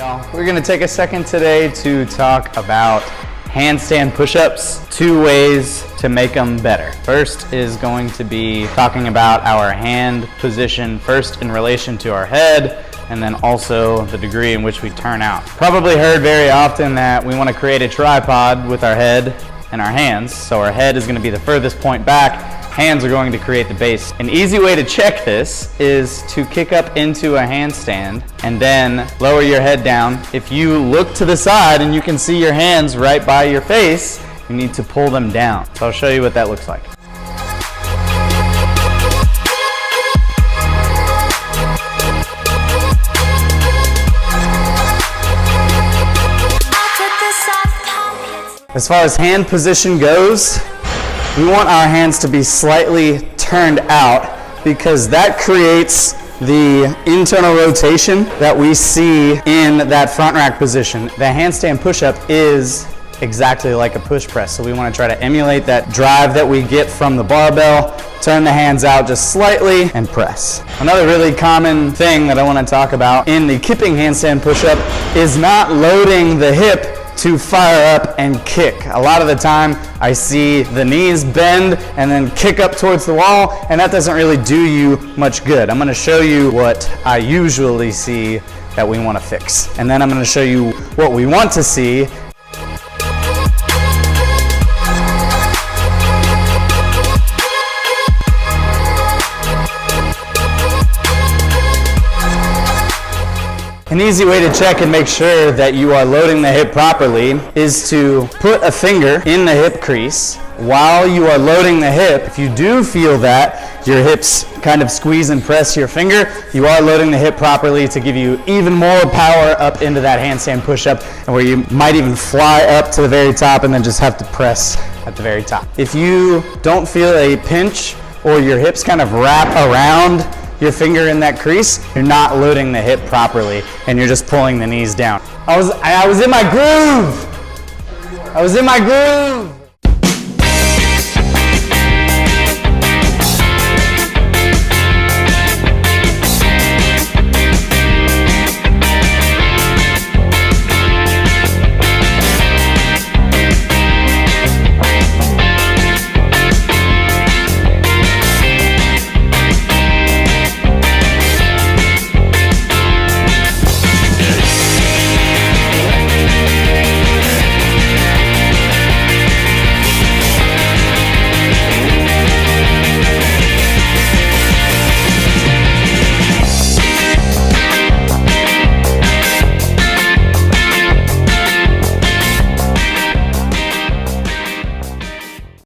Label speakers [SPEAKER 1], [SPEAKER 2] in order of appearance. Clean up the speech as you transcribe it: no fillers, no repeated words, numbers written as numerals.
[SPEAKER 1] y'all. We're gonna take a second today to talk about handstand push-ups, 2 ways to make them better. First is going to be talking about our hand position first in relation to our head, and then also the degree in which we turn out. Probably heard very often that we want to create a tripod with our head and our hands. So our head is going to be the furthest point back, hands are going to create the base. An easy way to check this is to kick up into a handstand and then lower your head down. If you look to the side and you can see your hands right by your face, you need to pull them down. So I'll show you what that looks like. As far as hand position goes, we want our hands to be slightly turned out because that creates the internal rotation that we see in that front rack position. The handstand push-up is exactly like a push press, so we want to try to emulate that drive that we get from the barbell, turn the hands out just slightly, and press. Another really common thing that I want to talk about in the kipping handstand push-up is not loading the hip to fire up and kick. A lot of the time I see the knees bend and then kick up towards the wall, and that doesn't really do you much good. I'm going to show you what I usually see that we want to fix, and then I'm going to show you what we want to see. An easy way to check and make sure that you are loading the hip properly is to put a finger in the hip crease while you are loading the hip. If you do feel that your hips kind of squeeze and press your finger, you are loading the hip properly to give you even more power up into that handstand push-up, and where you might even fly up to the very top and then just have to press at the very top. If you don't feel a pinch or your hips kind of wrap around your finger in that crease, you're not loading the hip properly and you're just pulling the knees down. I was in my groove.